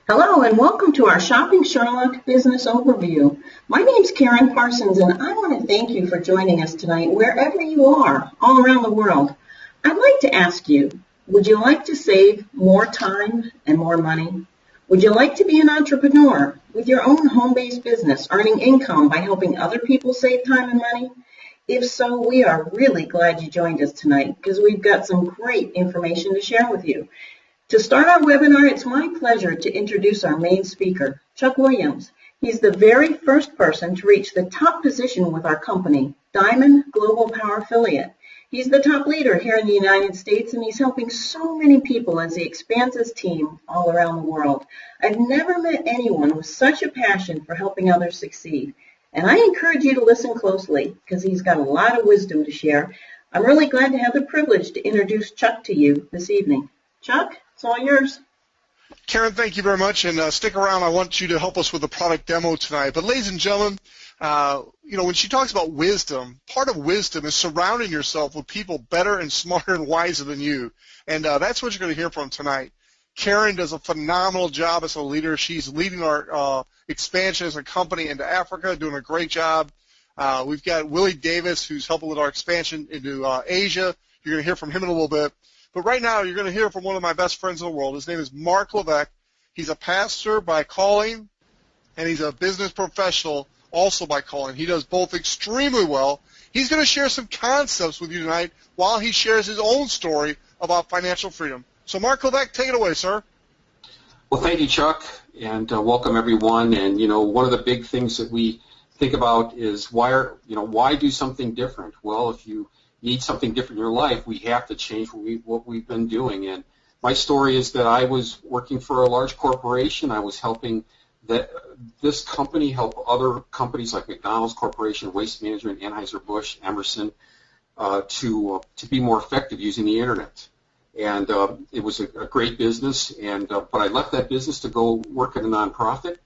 Hello and welcome to our Shopping Sherlock Business Overview. My name's Karin Parsons and I want to thank you for joining us tonight wherever you are, all around the world. I'd like to ask you, would you like to save more time and more money? Would you like to be an entrepreneur with your own home-based business, earning income by helping other people save time and money? If so, we are really glad you joined us tonight because we've got some great information to share with you. To start our webinar, it's my pleasure to introduce our main speaker, Chuck Williams. He's the very first person to reach the top position with our company, Diamond Global Power Affiliate. He's the top leader here in the United States, and he's helping so many people as he expands his team all around the world. I've never met anyone with such a passion for helping others succeed. And I encourage you to listen closely because he's got a lot of wisdom to share. I'm really glad to have the privilege to introduce Chuck to you this evening. Chuck? It's all yours. Karin, thank you very much, and stick around. I want you to help us with the product demo tonight. But ladies and gentlemen, when she talks about wisdom, part of wisdom is surrounding yourself with people better and smarter and wiser than you, and that's what you're going to hear from tonight. Karin does a phenomenal job as a leader. She's leading our expansion as a company into Africa, doing a great job. We've got Willie Davis, who's helping with our expansion into Asia. You're going to hear from him in a little bit. But right now, you're going to hear from one of my best friends in the world. His name is Mark Levesque. He's a pastor by calling, and he's a business professional also by calling. He does both extremely well. He's going to share some concepts with you tonight while he shares his own story about financial freedom. So, Mark Levesque, take it away, sir. Well, thank you, Chuck, and welcome everyone. And one of the big things that we think about is why do something different? Well, if you need something different in your life, we have to change what we've been doing. And my story is that I was working for a large corporation. I was helping this company help other companies like McDonald's Corporation, Waste Management, Anheuser-Busch, Emerson, to be more effective using the internet. And it was a great business. And but I left that business to go work at a nonprofit,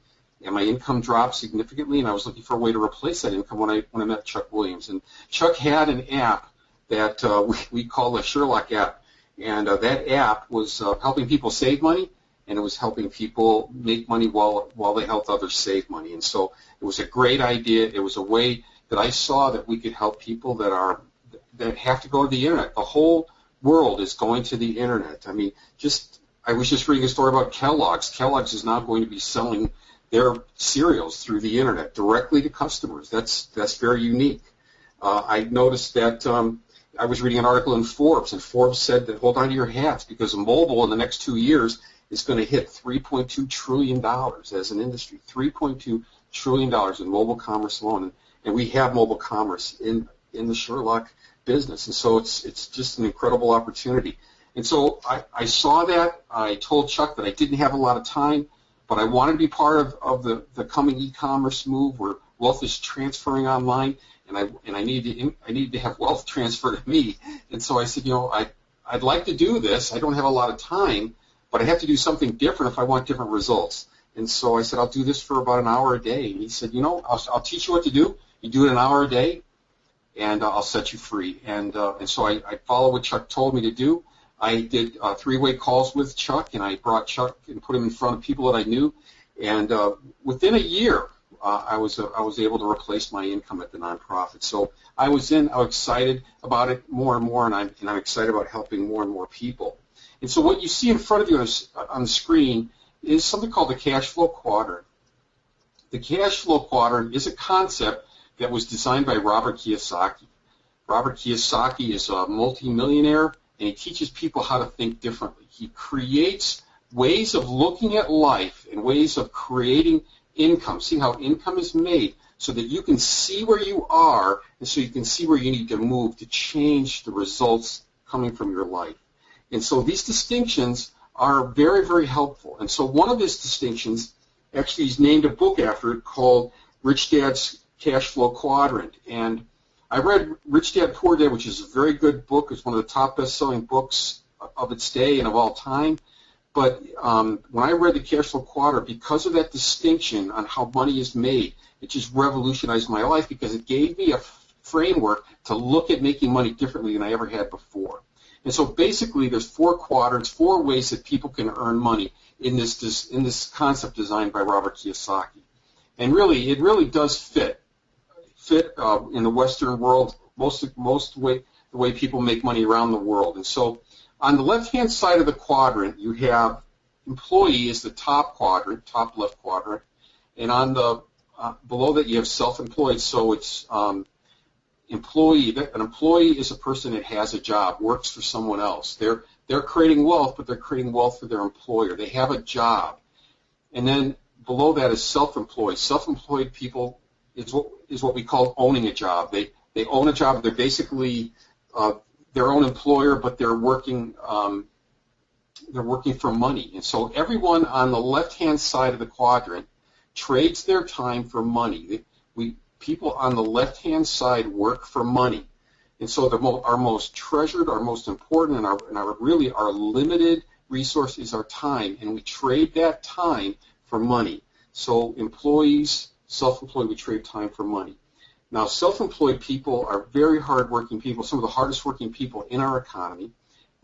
and my income dropped significantly. And I was looking for a way to replace that income when I met Chuck Williams. And Chuck had an app that we call the Sherlock app, and that app was helping people save money, and it was helping people make money while they helped others save money. And so it was a great idea. It was a way that I saw that we could help people that have to go to the internet. The whole world is going to the internet. I mean, I was just reading a story about Kellogg's. Kellogg's is now going to be selling their cereals through the internet directly to customers. That's very unique. I noticed that I was reading an article in Forbes, and Forbes said that hold on to your hats because mobile in the next 2 years is going to hit $3.2 trillion as an industry, $3.2 trillion in mobile commerce alone. And we have mobile commerce in the Sherlock business. And so it's just an incredible opportunity. And so I saw that. I told Chuck that I didn't have a lot of time, but I wanted to be part of the coming e-commerce move where wealth is transferring online. And I needed to have wealth transfer to me. And so I said, I'd like to do this. I don't have a lot of time, but I have to do something different if I want different results. And so I said, I'll do this for about an hour a day. And he said, I'll teach you what to do. You do it an hour a day, and I'll set you free. And so I followed what Chuck told me to do. I did three-way calls with Chuck, and I brought Chuck and put him in front of people that I knew. And within a year, I was able to replace my income at the nonprofit. So I was excited about it more and more, and I'm excited about helping more and more people. And so what you see in front of you on the screen is something called the Cashflow Quadrant. The Cashflow Quadrant is a concept that was designed by Robert Kiyosaki. Robert Kiyosaki is a multimillionaire, and he teaches people how to think differently. He creates ways of looking at life and ways of creating income, seeing how income is made so that you can see where you are and so you can see where you need to move to change the results coming from your life. And so these distinctions are very, very helpful. And so one of his distinctions, actually he's named a book after it called Rich Dad's Cashflow Quadrant. And I read Rich Dad, Poor Dad, which is a very good book. It's one of the top best-selling books of its day and of all time. But when I read the Cashflow Quadrant, because of that distinction on how money is made, it just revolutionized my life because it gave me a framework to look at making money differently than I ever had before. And so basically there's 4 quadrants, 4 ways that people can earn money in this concept designed by Robert Kiyosaki. And really, it really does fit in the Western world, the way people make money around the world. And so on the left-hand side of the quadrant, you have employee is the top quadrant, top left quadrant, and on the below that you have self-employed. So it's employee. An employee is a person that has a job, works for someone else. They're creating wealth, but they're creating wealth for their employer. They have a job. And then below that is self-employed. Self-employed people is what we call owning a job. They own a job. They're basically their own employer, but they're working for money. And so everyone on the left-hand side of the quadrant trades their time for money. People on the left-hand side work for money. And so our most treasured, our most important, and our limited resource is our time, and we trade that time for money. So employees, self-employed, we trade time for money. Now, self-employed people are very hard-working people, some of the hardest-working people in our economy,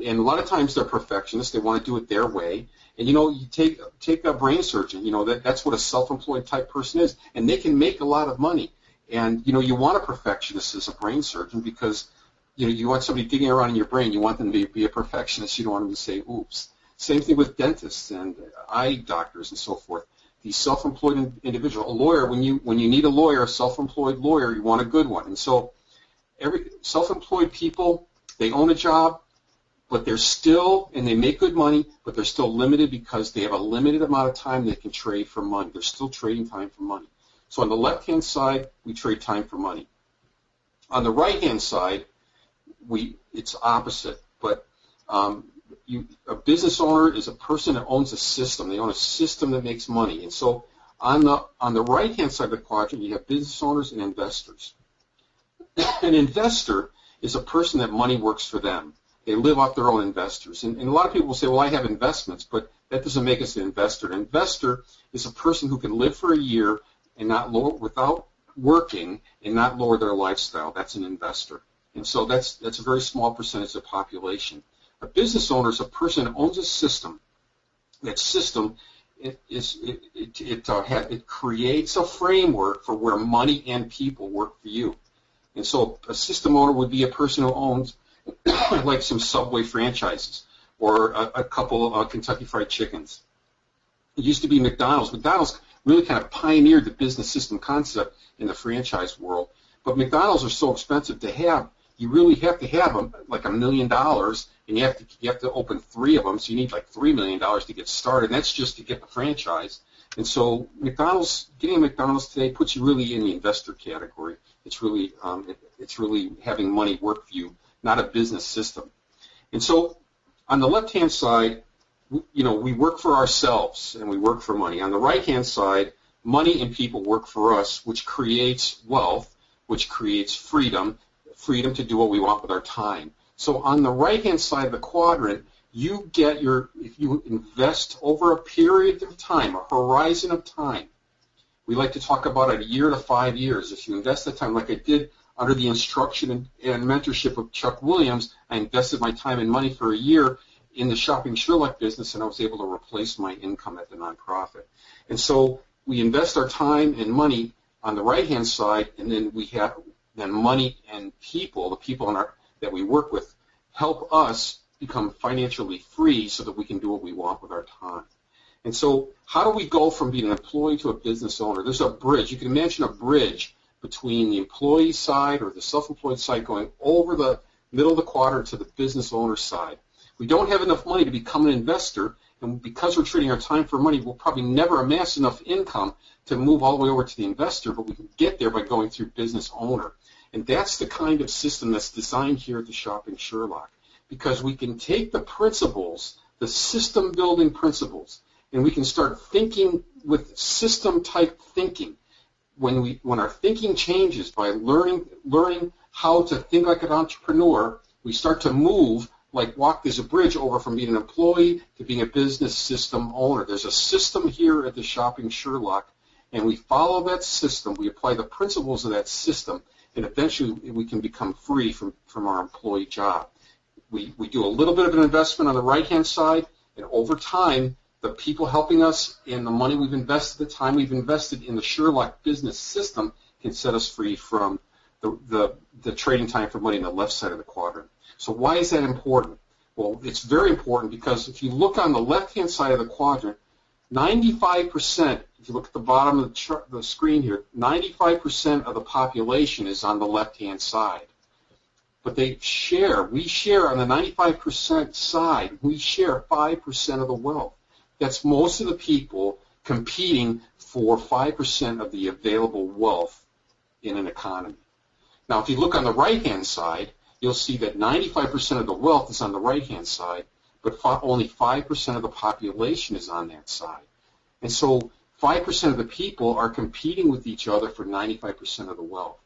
and a lot of times they're perfectionists. They want to do it their way. And, you take a brain surgeon, that's what a self-employed type person is, and they can make a lot of money. And, you want a perfectionist as a brain surgeon because, you want somebody digging around in your brain. You want them to be a perfectionist. You don't want them to say, oops. Same thing with dentists and eye doctors and so forth. The self-employed individual, a lawyer, when you need a lawyer, a self-employed lawyer, you want a good one. And so every self-employed people, they own a job, but and they make good money, but they're still limited because they have a limited amount of time they can trade for money. They're still trading time for money. So on the left-hand side, we trade time for money. On the right-hand side, it's opposite. But a business owner is a person that owns a system. They own a system that makes money. And so on the right-hand side of the quadrant, you have business owners and investors. An investor is a person that money works for them. They live off their own investors. And a lot of people will say, well, I have investments, but that doesn't make us an investor. An investor is a person who can live for a year and without working and not lower their lifestyle. That's an investor. And so that's a very small percentage of the population. A business owner is a person that owns a system. That system, it creates a framework for where money and people work for you. And so a system owner would be a person who owns like some Subway franchises or a couple of Kentucky Fried Chickens. It used to be McDonald's. McDonald's really kind of pioneered the business system concept in the franchise world. But McDonald's are so expensive to have. You really have to have them like $1 million, and you have to open 3 of them, so you need like $3 million to get started. And that's just to get the franchise. And so getting a McDonald's today puts you really in the investor category. It's really having money work for you, not a business system. And so on the left-hand side, we work for ourselves and we work for money. On the right-hand side, money and people work for us, which creates wealth, which creates freedom to do what we want with our time. So on the right-hand side of the quadrant, if you invest over a period of time, a horizon of time, we like to talk about it 1 year to 5 years. If you invest the time, like I did under the instruction and mentorship of Chuck Williams, I invested my time and money for a year in the Shopping Sherlock business, and I was able to replace my income at the nonprofit. And so we invest our time and money on the right-hand side, and then we have money and people, the people that we work with, help us become financially free so that we can do what we want with our time. And so how do we go from being an employee to a business owner? There's a bridge. You can imagine a bridge between the employee side or the self-employed side going over the middle of the quadrant to the business owner side. We don't have enough money to become an investor, and because we're trading our time for money, we'll probably never amass enough income to move all the way over to the investor, but we can get there by going through business owner. And that's the kind of system that's designed here at the Shopping Sherlock, because we can take the principles, the system-building principles, and we can start thinking with system-type thinking. When our thinking changes by learning how to think like an entrepreneur, we start to move there's a bridge over from being an employee to being a business system owner. There's a system here at the Shopping Sherlock, and we follow that system. We apply the principles of that system, and eventually we can become free from our employee job. We do a little bit of an investment on the right-hand side, and over time, the people helping us and the money we've invested, the time we've invested in the Sherlock business system can set us free from the trading time for money on the left side of the quadrant. So why is that important? Well, it's very important because if you look on the left-hand side of the quadrant, 95%, if you look at the bottom of the screen here, 95% of the population is on the left-hand side. But we share on the 95% side, we share 5% of the wealth. That's most of the people competing for 5% of the available wealth in an economy. Now, if you look on the right-hand side, you'll see that 95% of the wealth is on the right-hand side, but only 5% of the population is on that side. And so 5% of the people are competing with each other for 95% of the wealth.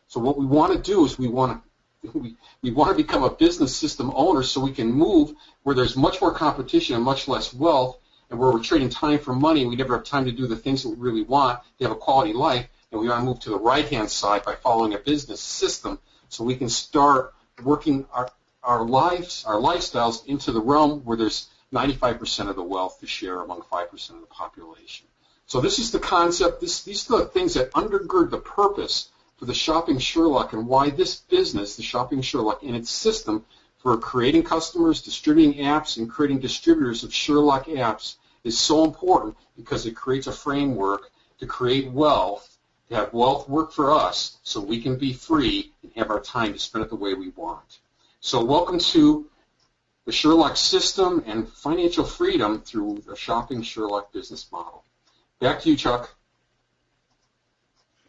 So what we want to do is we want to become a business system owner so we can move where there's much more competition and much less wealth, and where we're trading time for money and we never have time to do the things that we really want to have a quality life, and we want to move to the right-hand side by following a business system so we can start working our lifestyles into the realm where there's 95% of the wealth to share among 5% of the population. So this is the concept. These are the things that undergird the purpose for the Shopping Sherlock and why this business, the Shopping Sherlock, and its system for creating customers, distributing apps, and creating distributors of Sherlock apps is so important, because it creates a framework to create wealth, to have wealth work for us so we can be free and have our time to spend it the way we want. So welcome to the Sherlock system and financial freedom through the Shopping Sherlock business model. Back to you, Chuck.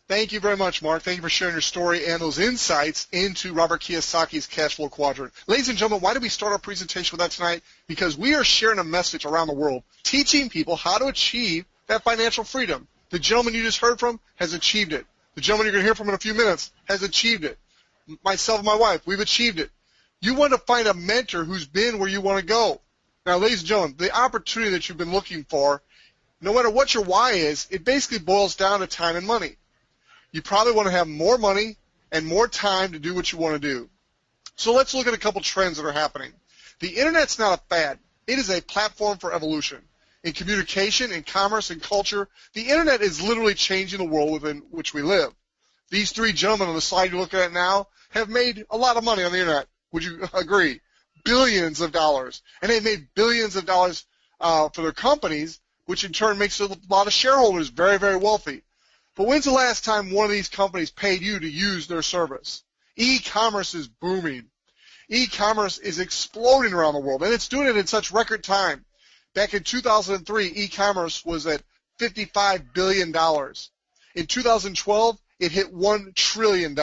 Thank you very much, Mark. Thank you for sharing your story and those insights into Robert Kiyosaki's Cashflow Quadrant. Ladies and gentlemen, why did we start our presentation with that tonight? Because we are sharing a message around the world, teaching people how to achieve that financial freedom. The gentleman you just heard from has achieved it. The gentleman you're going to hear from in a few minutes has achieved it. Myself and my wife, we've achieved it. You want to find a mentor who's been where you want to go. Now, ladies and gentlemen, the opportunity that you've been looking for, no matter what your why is, it basically boils down to time and money. You probably want to have more money and more time to do what you want to do. So let's look at a couple trends that are happening. The Internet's not a fad. It is a platform for evolution. In communication, in commerce, in culture, the Internet is literally changing the world within which we live. These three gentlemen on the slide you're looking at now have made a lot of money on the Internet. Would you agree? Billions of dollars. And they've made billions of dollars for their companies, which in turn makes a lot of shareholders very, very wealthy. But when's the last time one of these companies paid you to use their service? E-commerce is booming. E-commerce is exploding around the world, and it's doing it in such record time. Back in 2003, e-commerce was at $55 billion. In 2012, it hit $1 trillion.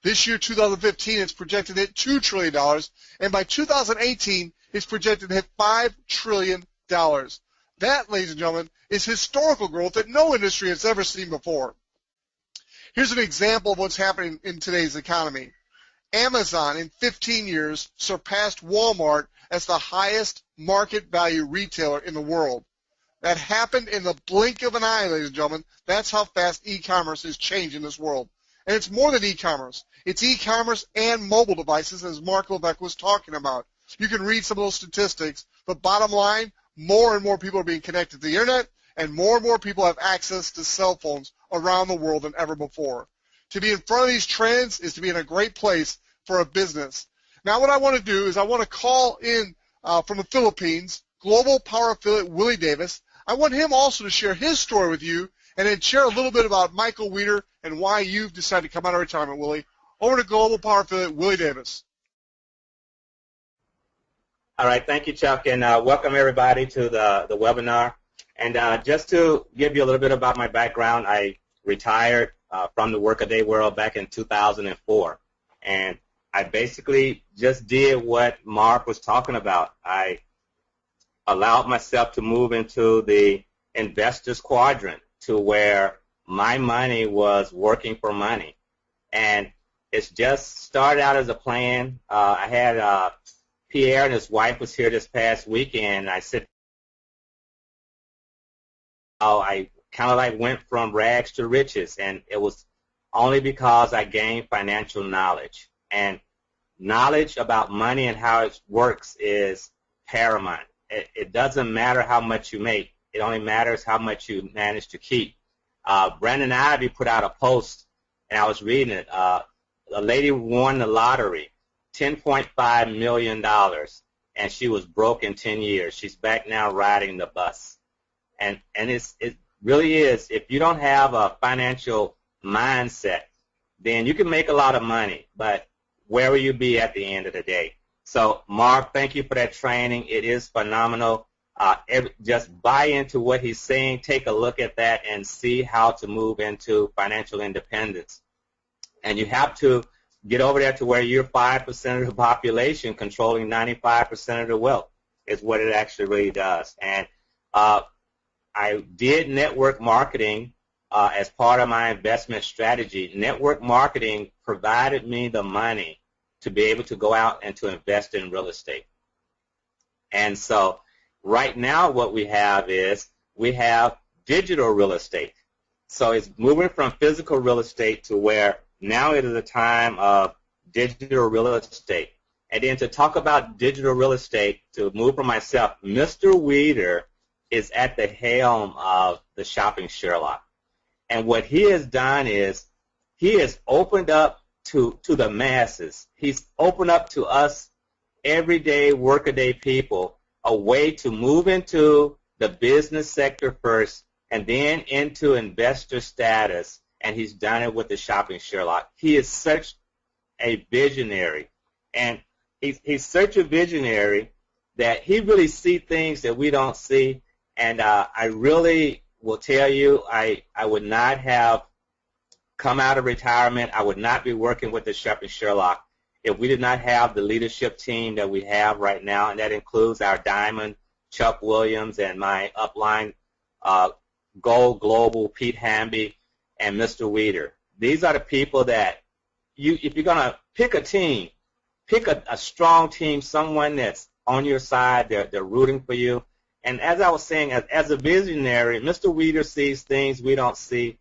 This year, 2015, it's projected to hit $2 trillion, and by 2018, it's projected to hit $5 trillion. That, ladies and gentlemen, is historical growth that no industry has ever seen before. Here's an example of what's happening in today's economy. Amazon, in 15 years, surpassed Walmart as the highest market value retailer in the world. That happened in the blink of an eye, ladies and gentlemen. That's how fast e-commerce is changing this world. And it's more than e-commerce. It's e-commerce and mobile devices, as Mark Levesque was talking about. You can read some of those statistics, but bottom line, more and more people are being connected to the Internet, and more people have access to cell phones around the world than ever before. To be in front of these trends is to be in a great place for a business. Now what I want to do is I want to call in from the Philippines, Global Power Affiliate Willie Davis. I want him also to share his story with you and then share a little bit about Michael Weeder and why you've decided to come out of retirement, Willie. Over to Global Power Affiliate Willie Davis. All right, thank you, Chuck, and welcome everybody to the webinar. And just to give you a little bit about my background, I retired from the workaday world back in 2004, and I basically just did what Mark was talking about. I allowed myself to move into the investors quadrant to where my money was working for money, and it's just started out as a plan. I had Pierre and his wife was here this past weekend. I said, I kind of like went from rags to riches, and it was only because I gained financial knowledge. And knowledge about money and how it works is paramount. It doesn't matter how much you make. It only matters how much you manage to keep. Brandon Ivy put out a post, and I was reading it. A lady won the lottery, $10.5 million, and she was broke in 10 years. She's back now riding the bus. And it really is, if you don't have a financial mindset, then you can make a lot of money, but where will you be at the end of the day? So, Mark, thank you for that training. It is phenomenal. Just buy into what he's saying, take a look at that, and see how to move into financial independence. And you have to get over there to where you're 5% of the population controlling 95% of the wealth is what it actually really does. And I did network marketing as part of my investment strategy. Network marketing provided me the money to be able to go out and to invest in real estate. And so right now what we have is we have digital real estate. So it's moving from physical real estate to where now it is a time of digital real estate. And then to talk about digital real estate, to move from myself, Mr. Weeder is at the helm of the Shopping Sherlock. And what he has done is he has opened up to the masses. He's opened up to us everyday, workaday people a way to move into the business sector first and then into investor status, and he's done it with the Shopping Sherlock. He is such a visionary, and he's such a visionary that he really sees things that we don't see, and I really will tell you I would not have come out of retirement. I would not be working with the Shopping Sherlock if we did not have the leadership team that we have right now, and that includes our diamond, Chuck Williams, and my upline, Gold Global, Pete Hamby, and Mr. Weeder. These are the people that if you're going to pick a team, pick a strong team, someone that's on your side, they're rooting for you. And as I was saying, as a visionary, Mr. Weeder sees things we don't see,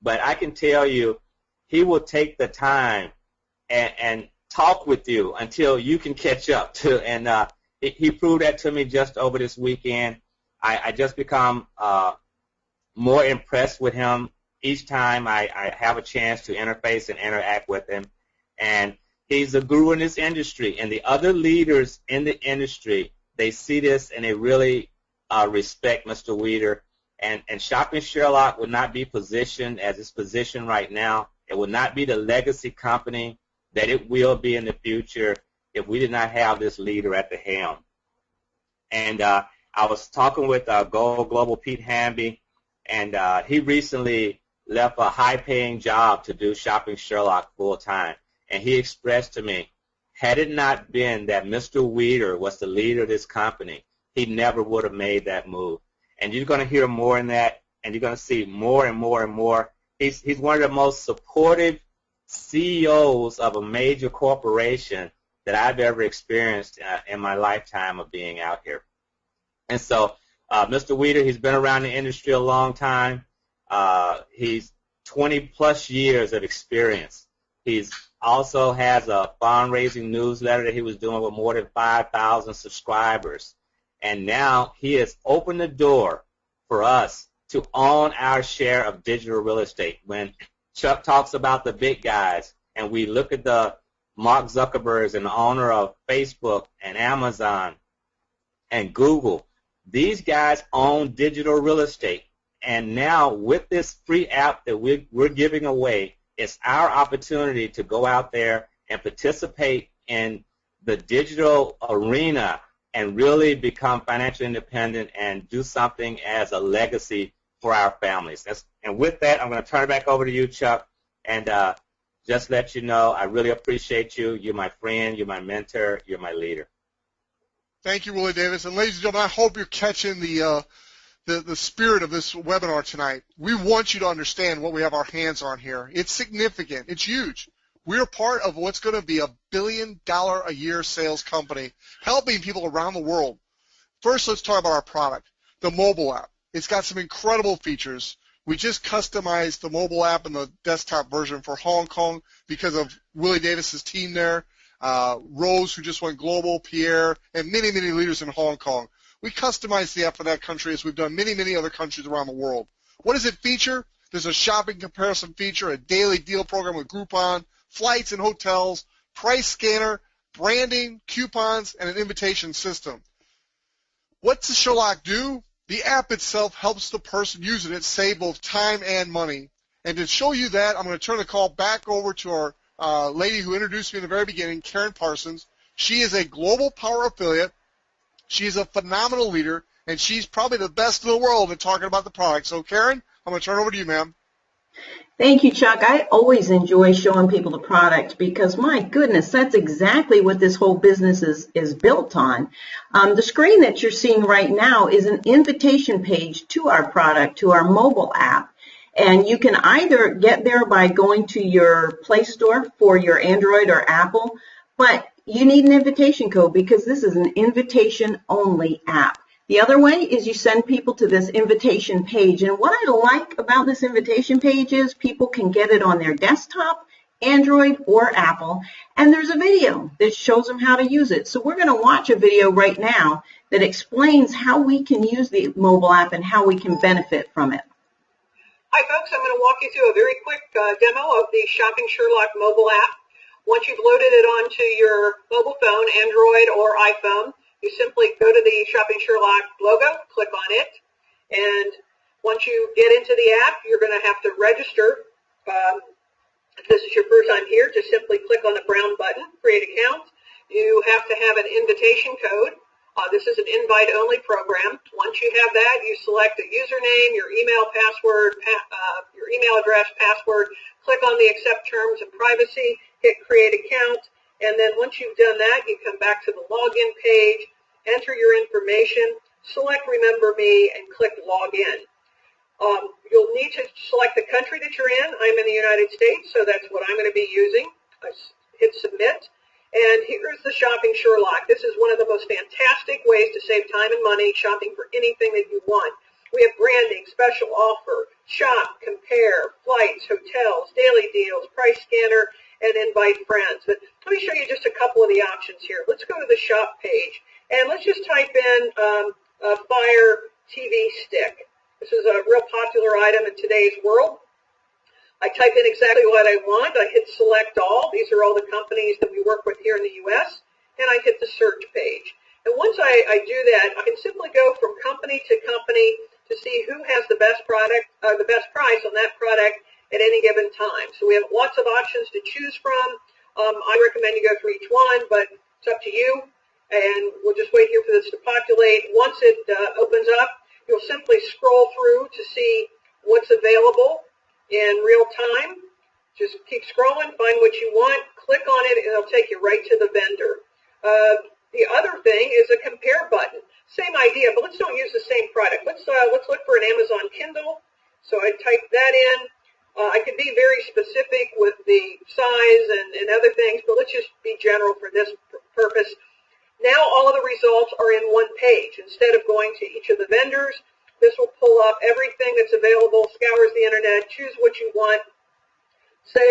but I can tell you he will take the time and talk with you until you can catch up to. And he proved that to me just over this weekend. I just become more impressed with him each time I have a chance to interface and interact with him. And he's a guru in this industry. And the other leaders in the industry, they see this and they really respect Mr. Weeder. And Shopping Sherlock would not be positioned as it's positioned right now. It would not be the legacy company that it will be in the future if we did not have this leader at the helm. And I was talking with Gold Global Pete Hamby, and he recently left a high-paying job to do Shopping Sherlock full-time. And he expressed to me, had it not been that Mr. Weeder was the leader of this company, he never would have made that move. And you're going to hear more in that, and you're going to see more and more and more. He's one of the most supportive CEOs of a major corporation that I've ever experienced in my lifetime of being out here. And so Mr. Weeder, he's been around the industry a long time. He's 20-plus years of experience. He's also has a fundraising newsletter that he was doing with more than 5,000 subscribers. And now he has opened the door for us to own our share of digital real estate. When Chuck talks about the big guys, and we look at the Mark Zuckerbergs and the owner of Facebook and Amazon and Google, these guys own digital real estate. And now with this free app that we're giving away, it's our opportunity to go out there and participate in the digital arena and really become financially independent and do something as a legacy for our families. And with that, I'm going to turn it back over to you, Chuck, and just let you know I really appreciate you. You're my friend. You're my mentor. You're my leader. Thank you, Willie Davis. And ladies and gentlemen, I hope you're catching the spirit of this webinar tonight. We want you to understand what we have our hands on here. It's significant. It's huge. We're part of what's going to be $1 billion a year sales company, helping people around the world. First, let's talk about our product, the mobile app. It's got some incredible features. We just customized the mobile app and the desktop version for Hong Kong because of Willie Davis's team there. Rose, who just went global, Pierre, and many, many leaders in Hong Kong. We customized the app for that country as we've done many, many other countries around the world. What does it feature? There's a shopping comparison feature, a daily deal program with Groupon, flights and hotels, price scanner, branding, coupons, and an invitation system. What does Sherlock do? The app itself helps the person using it save both time and money. And to show you that, I'm going to turn the call back over to our lady who introduced me in the very beginning, Karin Parsons. She is a global power affiliate. She's a phenomenal leader, and she's probably the best in the world at talking about the product. So, Karin, I'm going to turn it over to you, ma'am. Thank you, Chuck. I always enjoy showing people the product because, my goodness, that's exactly what this whole business is built on. The screen that you're seeing right now is an invitation page to our product, to our mobile app. And you can either get there by going to your Play Store for your Android or Apple, but you need an invitation code because this is an invitation-only app. The other way is you send people to this invitation page. And what I like about this invitation page is people can get it on their desktop, Android, or Apple. And there's a video that shows them how to use it. So we're going to watch a video right now that explains how we can use the mobile app and how we can benefit from it. Hi, folks. I'm going to walk you through a very quick demo of the Shopping Sherlock mobile app. Once you've loaded it onto your mobile phone, Android or iPhone, you simply go to the Shopping Sherlock logo, click on it, and once you get into the app, you're going to have to register. If this is your first time here, just simply click on the brown button, create account. You have to have an invitation code. This is an invite-only program. Once you have that, you select a username, your email password, your email address, password, click on the accept terms and privacy, hit create account, and then once you've done that, you come back to the login page, enter your information, select remember me, and click login. You'll need to select the country that you're in. I'm in the United States, so that's what I'm going to be using. I hit submit. And here's the Shopping Sherlock. This is one of the most fantastic ways to save time and money shopping for anything that you want. We have branding, special offer, shop, compare, flights, hotels, daily deals, price scanner, and invite friends. But let me show you just a couple of the options here. Let's go to the shop page, and let's just type in a Fire TV stick. This is a real popular item in today's world. I type in exactly what I want. I hit select all. These are all the companies that we work with here in the U.S. And I hit the search page. And once I do that, I can simply go from company to company to see who has the best product, the best price on that product at any given time. So we have lots of options to choose from. I recommend you go through each one, but it's up to you. And we'll just wait here for this to populate. Once it opens up, you'll simply scroll through to see what's available in real time. Just keep scrolling, find what you want, click on it, and it'll take you right to the vendor. The other thing is a compare button. Same idea, but let's don't use the same product. Let's look for an Amazon Kindle. So I type that in. I can be very specific with the size and other things, but let's just be general for this purpose. Now all of the results are in one page. Instead of going to each of the vendors, this will pull up everything that's available, scours the internet, choose what you want. Say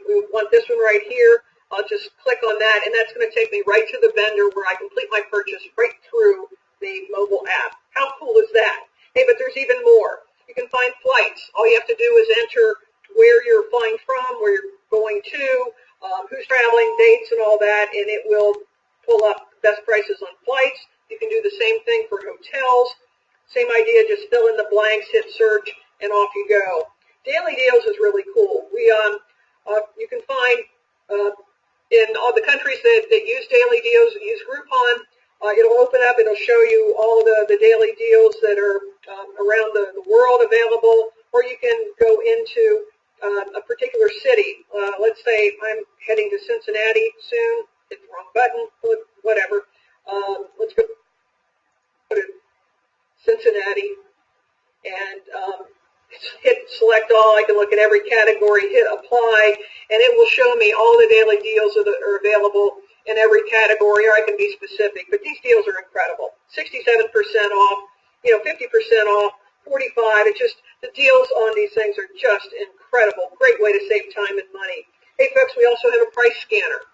we want this one right here. I'll just click on that, and that's going to take me right to the vendor where I complete my purchase right through the mobile app. How cool is that? Hey, but there's even more. You can find flights. All you have to do is enter where you're flying from, where you're going to, who's traveling, dates, and all that, and it will pull up best prices on flights. You can do the same thing for hotels. Same idea, just fill in the blanks, hit search, and off you go. Daily deals is really cool. You can find in all the countries that use daily deals, use Groupon, it'll open up, it'll show you all the daily deals that are around the world available, or you can go into a particular city. Let's say I'm heading to Cincinnati soon. Hit the wrong button, whatever. Let's go to Cincinnati and hit select all. I can look at every category, hit apply, and it will show me all the daily deals that are available in every category, or I can be specific. But these deals are incredible. 67% off, 50% off, 45%. It's just the deals on these things are just incredible. Great way to save time and money. Hey, folks, we also have a price scanner.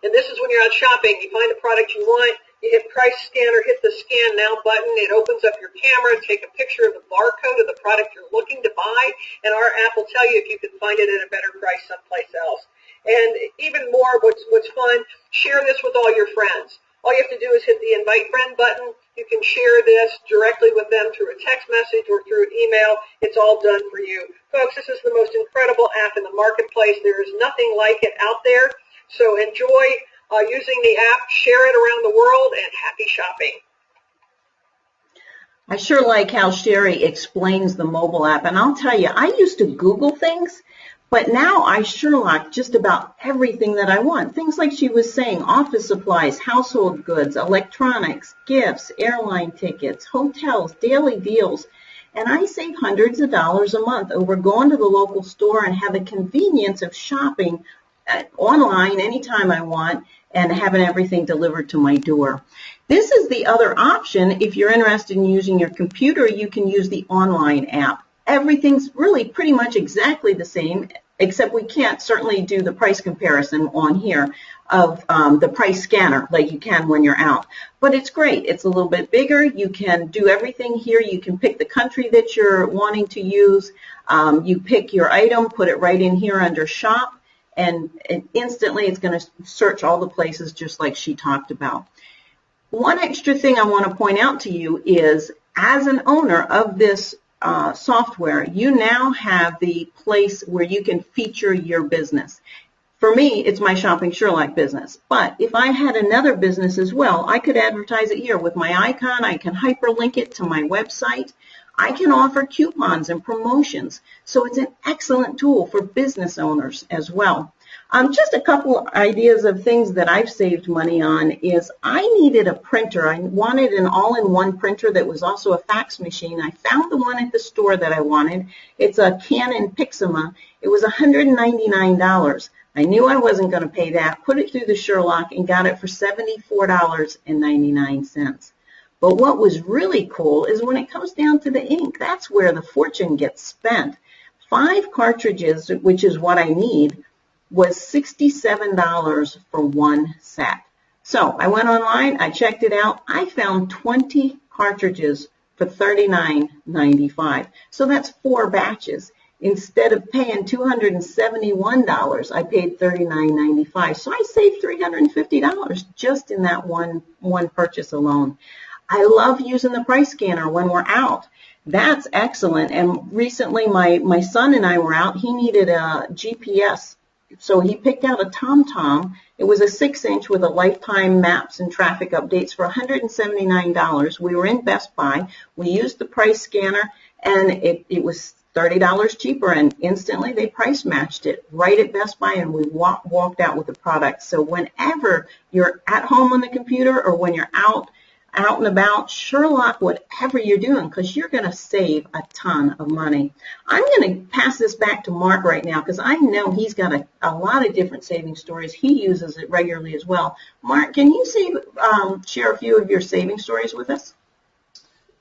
And this is when you're out shopping. You find the product you want. You hit price scanner, hit the scan now button. It opens up your camera. Take a picture of the barcode of the product you're looking to buy, and our app will tell you if you can find it at a better price someplace else. And even more, what's fun, share this with all your friends. All you have to do is hit the invite friend button. You can share this directly with them through a text message or through an email. It's all done for you. Folks, this is the most incredible app in the marketplace. There is nothing like it out there. So enjoy using the app, share it around the world, and happy shopping. I sure like how Sherry explains the mobile app. And I'll tell you, I used to Google things, but now I Sherlock just about everything that I want. Things like she was saying, office supplies, household goods, electronics, gifts, airline tickets, hotels, daily deals. And I save hundreds of dollars a month over going to the local store and have the convenience of shopping online anytime I want and having everything delivered to my door. This is the other option. If you're interested in using your computer, you can use the online app. Everything's really pretty much exactly the same, except we can't certainly do the price comparison on here of the price scanner like you can when you're out. But it's great. It's a little bit bigger. You can do everything here. You can pick the country that you're wanting to use. You pick your item, put it right in here under shop, and instantly it's going to search all the places just like she talked about. One extra thing I want to point out to you is, as an owner of this software, you now have the place where you can feature your business. For me, it's my Shopping Sherlock business. But if I had another business as well, I could advertise it here with my icon. I can hyperlink it to my website. I can offer coupons and promotions. So it's an excellent tool for business owners as well. Just a couple ideas of things that I've saved money on is I needed a printer. I wanted an all-in-one printer that was also a fax machine. I found the one at the store that I wanted. It's a Canon Pixima. It was $199. I knew I wasn't going to pay that, put it through the Sherlock, and got it for $74.99. But what was really cool is when it comes down to the ink, that's where the fortune gets spent. 5 cartridges, which is what I need, was $67 for one set. So I went online, I checked it out, I found 20 cartridges for $39.95. So that's 4 batches. Instead of paying $271, I paid $39.95. So I saved $350 just in that one purchase alone. I love using the price scanner when we're out. That's excellent. And recently my son and I were out. He needed a GPS. So he picked out a TomTom. It was a 6-inch with a lifetime maps and traffic updates for $179. We were in Best Buy. We used the price scanner, and it was $30 cheaper, and instantly they price matched it right at Best Buy, and we walked out with the product. So whenever you're at home on the computer or when you're out and about, Sherlock whatever you're doing, because you're going to save a ton of money. I'm going to pass this back to Mark right now because I know he's got a lot of different saving stories. He uses it regularly as well. Mark, can you share a few of your saving stories with us?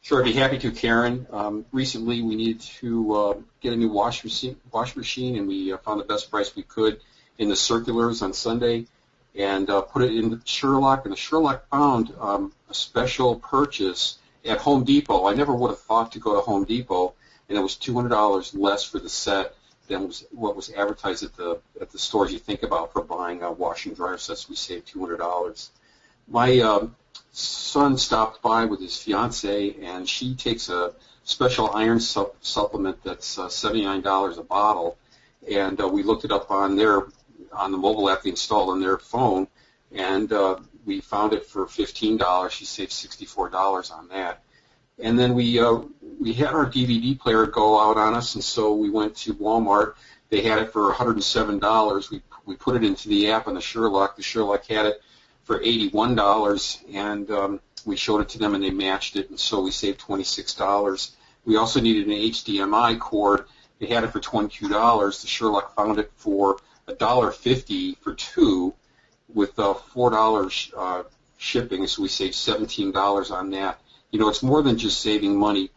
Sure, I'd be happy to, Karin. Recently, we needed to get a new wash machine, and we found the best price we could in the circulars on Sunday, and put it in the Sherlock. And the Sherlock found a special purchase at Home Depot. I never would have thought to go to Home Depot, and it was $200 less for the set than what was advertised at the stores you think about for buying wash and dryer sets. We saved $200. My son stopped by with his fiance, and she takes a special iron supplement that's $79 a bottle, and we looked it up on the mobile app they installed on their phone, and we found it for $15. She saved $64 on that. And then we had our DVD player go out on us, and so we went to Walmart. They had it for $107. We put it into the app on the Sherlock. The Sherlock had it for $81, and we showed it to them, and they matched it, and so we saved $26. We also needed an HDMI cord. They had it for $22. The Sherlock found it for $1.50 for 2, with $4 shipping, so we saved $17 on that. You know, it's more than just saving money.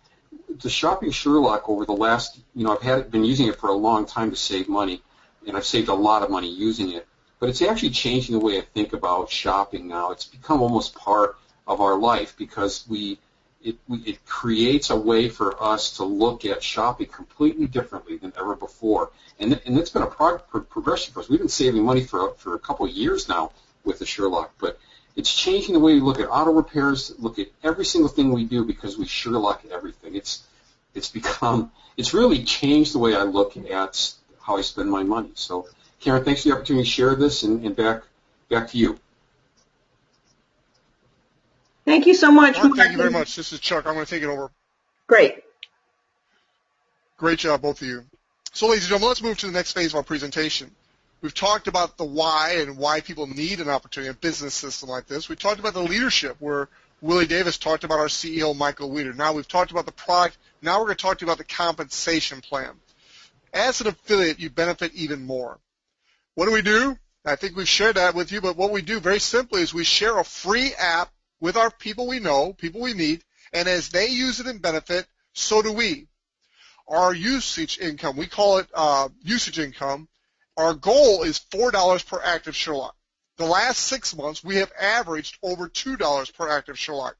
The Shopping Sherlock over the last, I've been using it for a long time to save money, and I've saved a lot of money using it. but it's actually changing the way I think about shopping now. It's become almost part of our life because it creates a way for us to look at shopping completely differently than ever before. And it's been a progression for us. We've been saving money for a couple of years now with the Sherlock, but it's changing the way we look at auto repairs, look at every single thing we do because we Sherlock everything. It's really changed the way I look at how I spend my money. So, Karin, thanks for the opportunity to share this, and back to you. Thank you so much. Mark, thank you very much. This is Chuck. I'm going to take it over. Great. Great job, both of you. So, ladies and gentlemen, let's move to the next phase of our presentation. We've talked about the why and why people need an opportunity, a business system like this. We talked about the leadership, where Willie Davis talked about our CEO, Michael Weeder. Now we've talked about the product. Now we're going to talk to you about the compensation plan. As an affiliate, you benefit even more. What do? I think we've shared that with you, but what we do very simply is we share a free app with our people we know, people we meet, and as they use it and benefit, so do we. Our usage income, we call it usage income. Our goal is $4 per active Sherlock. The last 6 months, we have averaged over $2 per active Sherlock.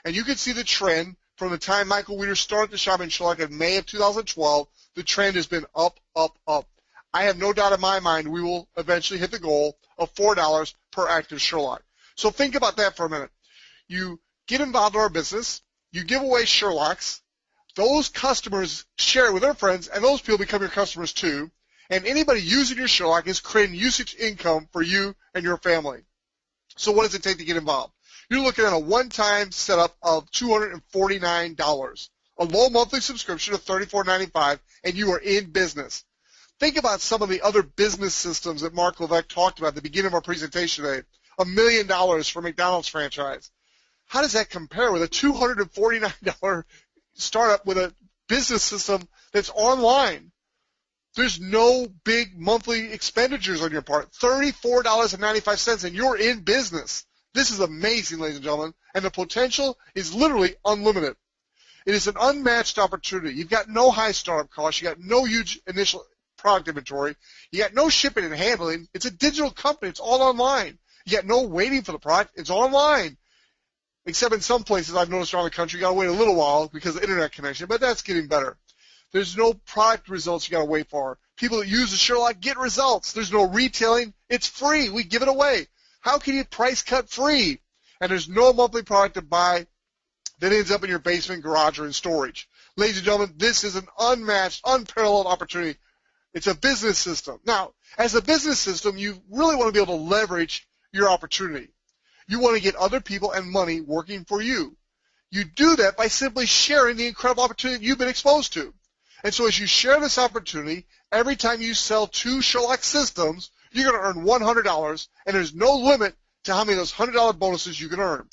And you can see the trend from the time Michael Weeder started the Shopping Sherlock in May of 2012. The trend has been up, up, up. I have no doubt in my mind we will eventually hit the goal of $4 per active Sherlock. So think about that for a minute. You get involved in our business. You give away Sherlocks. Those customers share it with their friends, and those people become your customers too. And anybody using your Sherlock is creating usage income for you and your family. So what does it take to get involved? You're looking at a one-time setup of $249, a low monthly subscription of $34.95, and you are in business. Think about some of the other business systems that Mark Levesque talked about at the beginning of our presentation today. $1 million for McDonald's franchise. How does that compare with a $249 startup with a business system that's online? There's no big monthly expenditures on your part. $34.95, and you're in business. This is amazing, ladies and gentlemen, and the potential is literally unlimited. It is an unmatched opportunity. You've got no high startup costs. You've got no huge initial product inventory. You got no shipping and handling. It's a digital company. It's all online. You got no waiting for the product. It's online. Except in some places I've noticed around the country, you got to wait a little while because of internet connection, but that's getting better. There's no product results you got to wait for. People that use the Sherlock get results. There's no retailing. It's free. We give it away. How can you price cut free? And there's no monthly product to buy that ends up in your basement, garage, or in storage. Ladies and gentlemen, this is an unmatched, unparalleled opportunity. It's a business system. Now, as a business system, you really want to be able to leverage your opportunity. You want to get other people and money working for you. You do that by simply sharing the incredible opportunity you've been exposed to. And so as you share this opportunity, every time you sell 2 Sherlock systems, you're going to earn $100, and there's no limit to how many of those $100 bonuses you can earn.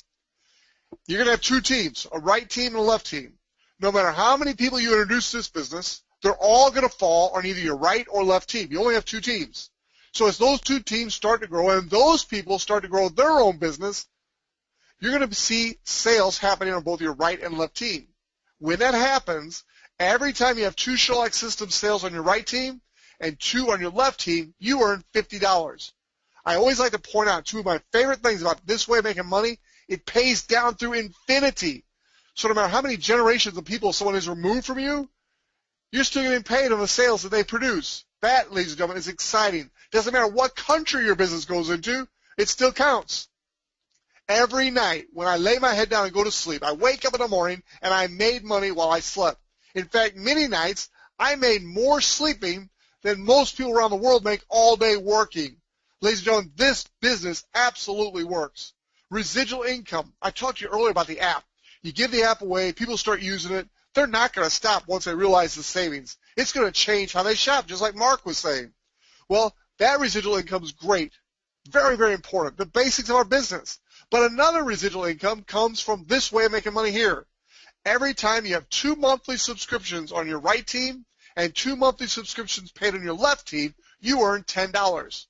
You're going to have 2 teams, a right team and a left team. No matter how many people you introduce to this business, they're all going to fall on either your right or left team. You only have 2 teams. So as those 2 teams start to grow and those people start to grow their own business, you're going to see sales happening on both your right and left team. When that happens, every time you have 2 Sherlock System sales on your right team and 2 on your left team, you earn $50. I always like to point out 2 of my favorite things about this way of making money. It pays down through infinity. So no matter how many generations of people someone has removed from you, you're still getting paid on the sales that they produce. That, ladies and gentlemen, is exciting. Doesn't matter what country your business goes into, it still counts. Every night when I lay my head down and go to sleep, I wake up in the morning and I made money while I slept. In fact, many nights I made more sleeping than most people around the world make all day working. Ladies and gentlemen, this business absolutely works. Residual income. I talked to you earlier about the app. You give the app away, people start using it. They're not going to stop once they realize the savings. It's going to change how they shop, just like Mark was saying. Well, that residual income is great. Very, very important. The basics of our business. But another residual income comes from this way of making money here. Every time you have 2 monthly subscriptions on your right team and 2 monthly subscriptions paid on your left team, you earn $10.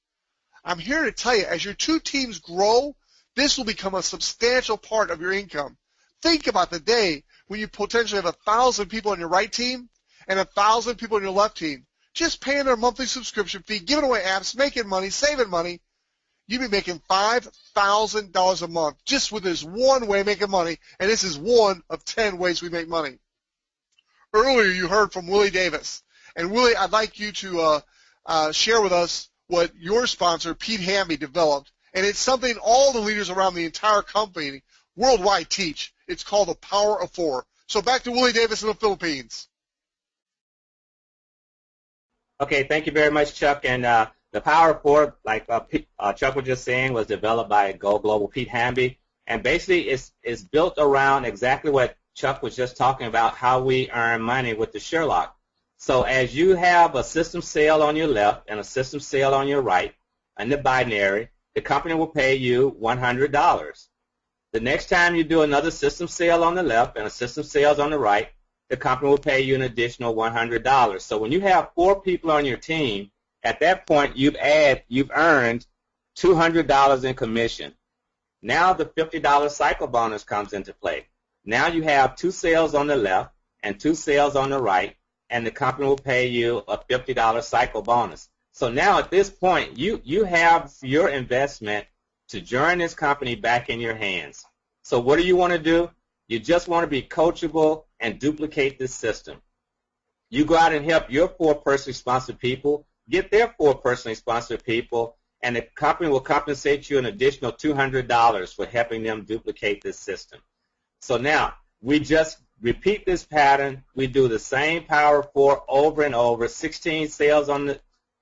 I'm here to tell you, as your 2 teams grow, this will become a substantial part of your income. Think about the day when you potentially have 1,000 people on your right team and 1,000 people on your left team, just paying their monthly subscription fee, giving away apps, making money, saving money. you'd be making $5,000 a month just with this one way of making money, and this is one of 10 ways we make money. Earlier, you heard from Willie Davis. And Willie, I'd like you to share with us what your sponsor, Pete Hamby, developed. And it's something all the leaders around the entire company worldwide teach. It's called the Power of Four. So back to Willie Davis in the Philippines. Okay, thank you very much, Chuck. And the Power of Four, like Chuck was just saying, was developed by Go Global Pete Hamby. And basically, it's built around exactly what Chuck was just talking about, how we earn money with the Sherlock. So as you have a system sale on your left and a system sale on your right, and the binary, the company will pay you $100. The next time you do another system sale on the left and a system sales on the right, the company will pay you an additional $100. So when you have 4 people on your team, at that point you've earned $200 in commission. Now the $50 cycle bonus comes into play. Now you have 2 sales on the left and 2 sales on the right, and the company will pay you a $50 cycle bonus. So now at this point, you have your investment to join this company back in your hands. So what do you want to do? You just want to be coachable and duplicate this system. You go out and help your 4 personally sponsored people, get their 4 personally sponsored people, and the company will compensate you an additional $200 for helping them duplicate this system. So now, we just repeat this pattern. We do the same Power of Four over and over, 16 sales on the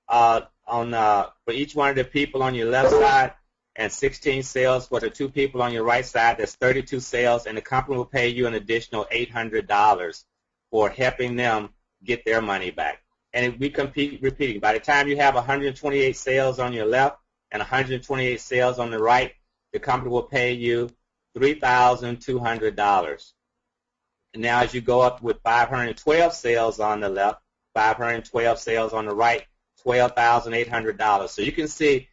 for each one of the people on your left side, and 16 sales for the 2 people on your right side. That's 32 sales, and the company will pay you an additional $800 for helping them get their money back. And we keep repeating. By the time you have 128 sales on your left and 128 sales on the right, the company will pay you $3,200. And now as you go up with 512 sales on the left, 512 sales on the right, $12,800. So you can see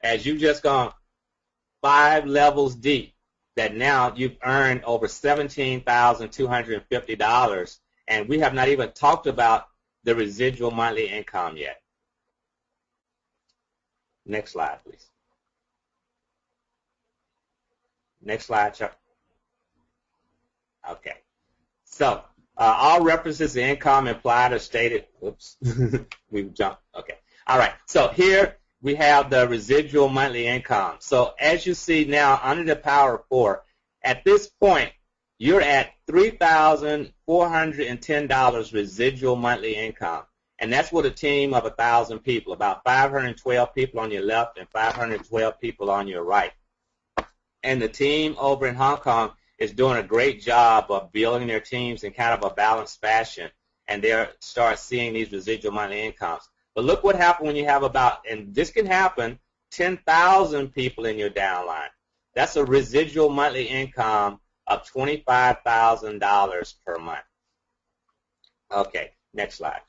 as you've just gone 5 levels deep that now you've earned over $17,250, and we have not even talked about the residual monthly income yet. Next slide, please. Next slide, Chuck. Okay. So all references to income implied or stated. Whoops. We've jumped. Okay. All right. So here we have the residual monthly income. So as you see now under the Power of Four, at this point, you're at $3,410 residual monthly income. And that's with a team of 1,000 people, about 512 people on your left and 512 people on your right. And the team over in Hong Kong is doing a great job of building their teams in kind of a balanced fashion, and they'll start seeing these residual monthly incomes. But look what happened when you have about, and this can happen, 10,000 people in your downline. That's a residual monthly income of $25,000 per month. Okay, next slide.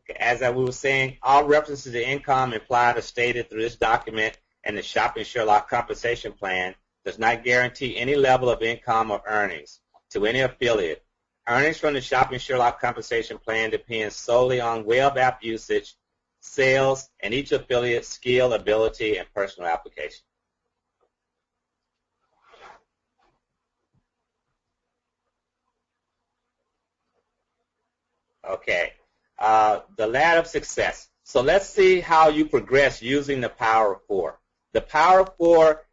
Okay, as we were saying, all references to income implied or stated through this document and the Shopping Sherlock compensation plan does not guarantee any level of income or earnings to any affiliate. Earnings from the Shopping Sherlock compensation plan depend solely on web app usage, sales, and each affiliate's skill, ability, and personal application. Okay, the ladder of success. So let's see how you progress using the Power of Four. The Power of Four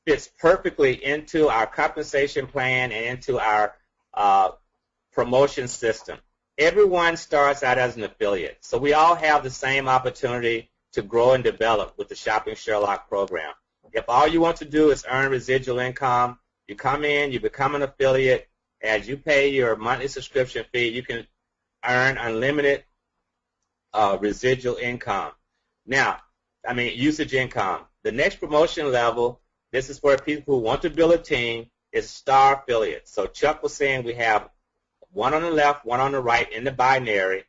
fits perfectly into our compensation plan and into our promotion system. Everyone starts out as an affiliate, so we all have the same opportunity to grow and develop with the Shopping Sherlock program. If all you want to do is earn residual income, you come in, you become an affiliate. As you pay your monthly subscription fee, you can earn unlimited residual income. Now, usage income. The next promotion level, this is where people who want to build a team, is star affiliate. So Chuck was saying we have one on the left, one on the right in the binary.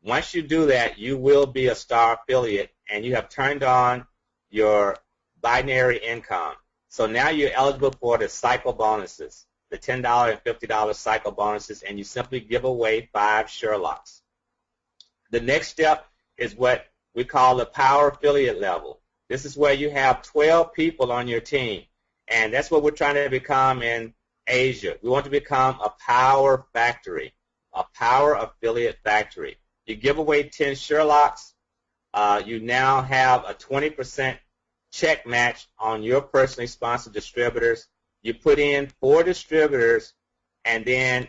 Once you do that, you will be a star affiliate, and you have turned on your binary income. So now you're eligible for the cycle bonuses, the $10 and $50 cycle bonuses, and you simply give away 5 Sherlocks. The next step is what we call the power affiliate level. This is where you have 12 people on your team, and that's what we're trying to become in Asia. We want to become a power factory, a power affiliate factory. You give away 10 Sherlocks, you now have a 20% check match on your personally sponsored distributors. You put in 4 distributors and then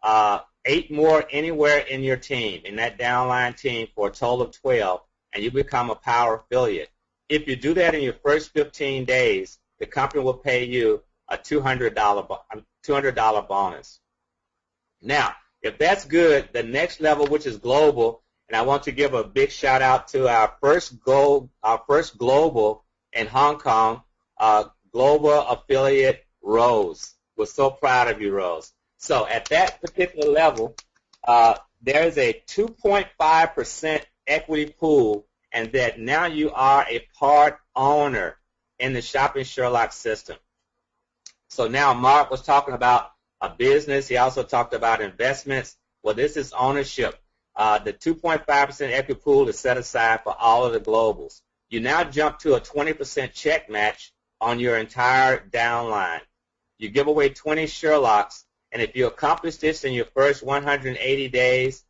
8 more anywhere in your team, in that downline team, for a total of 12, and you become a power affiliate. If you do that in your first 15 days, the company will pay you a $200 bonus. Now, if that's good, the next level, which is global, and I want to give a big shout out to our first global in Hong Kong, global affiliate Rose. We're so proud of you, Rose. So at that particular level, there's a 2.5% equity pool, and that now you are a part owner in the Shopping Sherlock system. So now Mark was talking about a business. He also talked about investments. Well, this is ownership. The 2.5% equity pool is set aside for all of the globals. You now jump to a 20% check match on your entire downline. You give away 20 Sherlocks, and if you accomplish this in your first 180 days,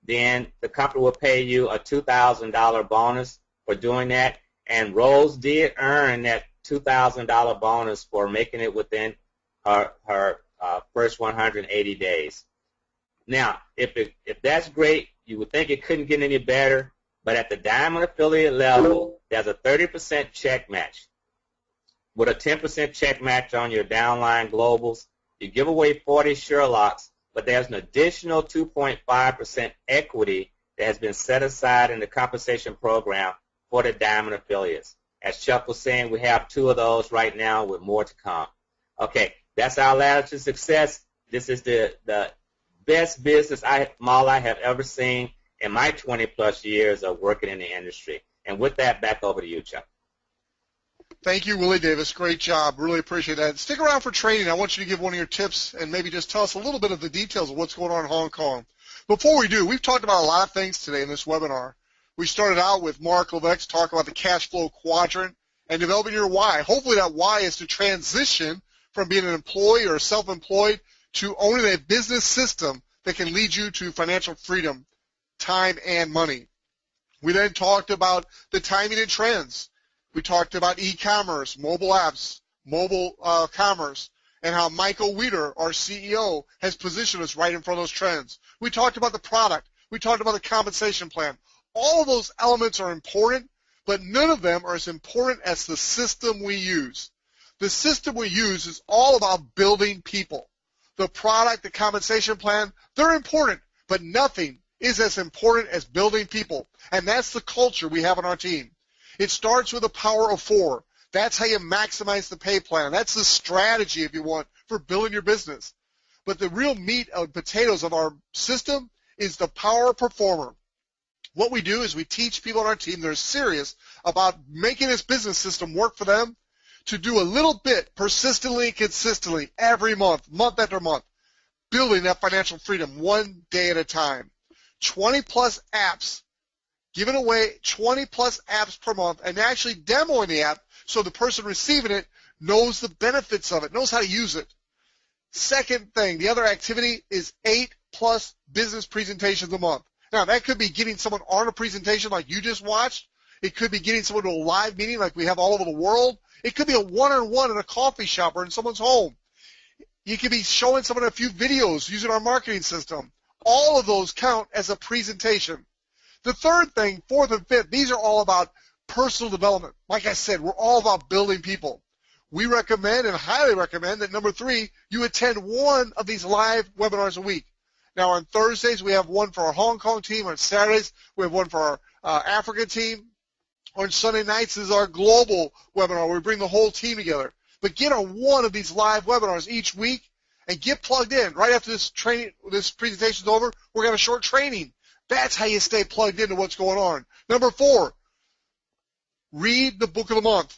then the company will pay you a $2,000 bonus for doing that. And Rose did earn that $2,000 bonus for making it within her first 180 days. Now, if that's great, you would think it couldn't get any better, but at the Diamond affiliate level, there's a 30% check match with a 10% check match on your downline globals. You give away 40 Sherlocks, but there's an additional 2.5% equity that has been set aside in the compensation program for the Diamond affiliates. As Chuck was saying, we have 2 of those right now with more to come. Okay, that's our ladder to success. This is the best business model I have ever seen in my 20-plus years of working in the industry. And with that, back over to you, Chuck. Thank you, Willie Davis. Great job. Really appreciate that. Stick around for training. I want you to give one of your tips and maybe just tell us a little bit of the details of what's going on in Hong Kong. Before we do, we've talked about a lot of things today in this webinar. We started out with Mark Levesque talking about the Cashflow Quadrant and developing your why. Hopefully that why is to transition from being an employee or self-employed to owning a business system that can lead you to financial freedom, time, and money. We then talked about the timing and trends. We talked about e-commerce, mobile apps, mobile commerce, and how Michael Weeder, our CEO, has positioned us right in front of those trends. We talked about the product. We talked about the compensation plan. All of those elements are important, but none of them are as important as the system we use. The system we use is all about building people. The product, the compensation plan, they're important, but nothing is as important as building people, and that's the culture we have on our team. It starts with a power of 4. That's how you maximize the pay plan. That's the strategy, if you want, for building your business. But the real meat and potatoes of our system is the power performer. What we do is we teach people on our team that are serious about making this business system work for them to do a little bit persistently and consistently every month, month after month, building that financial freedom one day at a time. 20-plus apps, giving away 20-plus apps per month and actually demoing the app so the person receiving it knows the benefits of it, knows how to use it. Second thing, the other activity is 8-plus business presentations a month. Now, that could be getting someone on a presentation like you just watched. It could be getting someone to a live meeting like we have all over the world. It could be a one-on-one in a coffee shop or in someone's home. You could be showing someone a few videos using our marketing system. All of those count as a presentation. The third thing, fourth and fifth, these are all about personal development. Like I said, we're all about building people. We recommend and highly recommend that, number 3, you attend one of these live webinars a week. Now, on Thursdays, we have one for our Hong Kong team. On Saturdays, we have one for our Africa team. On Sunday nights is our global webinar where we bring the whole team together. But get on one of these live webinars each week and get plugged in. Right after this presentation is over, we're going to have a short training. That's how you stay plugged into what's going on. Number 4, read the book of the month.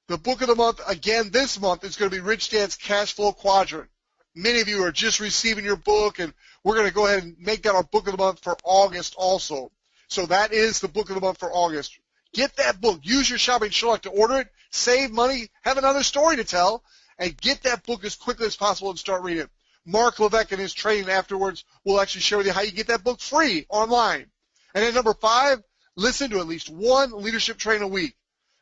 The book of the month, again, this month is going to be Rich Dad's Cashflow Quadrant. Many of you are just receiving your book, and we're going to go ahead and make that our book of the month for August also. So that is the book of the month for August. Get that book. Use your Shopping Sherlock to order it, save money, have another story to tell, and get that book as quickly as possible and start reading it. Mark Levesque in his training afterwards will actually share with you how you get that book free online. And then number 5, listen to at least one leadership training a week.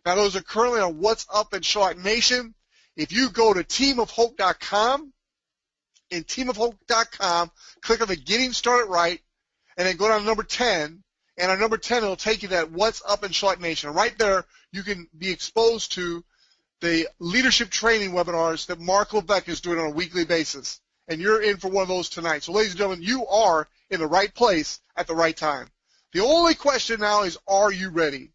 Now, those are currently on What's Up in Sherlock Nation. If you go to teamofhope.com, in teamofhope.com, click on the Getting Started Right, and then go down to number 10, and on number 10, it'll take you to that What's Up in Sherlock Nation. And right there, you can be exposed to the leadership training webinars that Mark Levesque is doing on a weekly basis. And you're in for one of those tonight. So, ladies and gentlemen, you are in the right place at the right time. The only question now is, are you ready?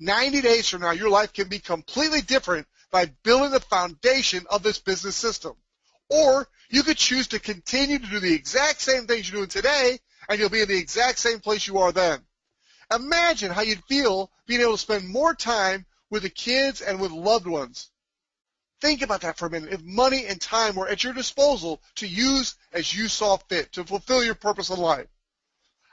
90 days from now, your life can be completely different by building the foundation of this business system. Or you could choose to continue to do the exact same things you're doing today, and you'll be in the exact same place you are then. Imagine how you'd feel being able to spend more time with the kids and with loved ones. Think about that for a minute. If money and time were at your disposal to use as you saw fit to fulfill your purpose in life.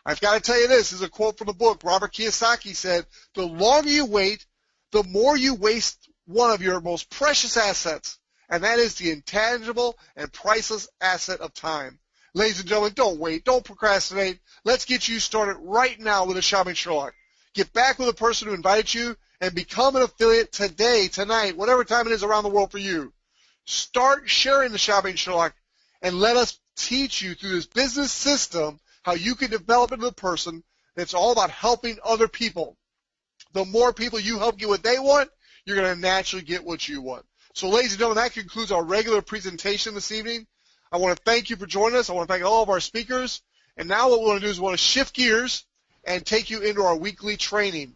I've got to tell you this is a quote from the book. Robert Kiyosaki said, the longer you wait, the more you waste one of your most precious assets, and that is the intangible and priceless asset of time. Ladies and gentlemen, don't wait. Don't procrastinate. Let's get you started right now with a Shopping Sherlock. Get back with the person who invited you and become an affiliate today, tonight, whatever time it is around the world for you. Start sharing the Shopping Sherlock and let us teach you through this business system how you can develop into the person that's all about helping other people. The more people you help get what they want, you're going to naturally get what you want. So, ladies and gentlemen, that concludes our regular presentation this evening. I want to thank you for joining us. I want to thank all of our speakers. And now what we want to do is we want to shift gears and take you into our weekly training.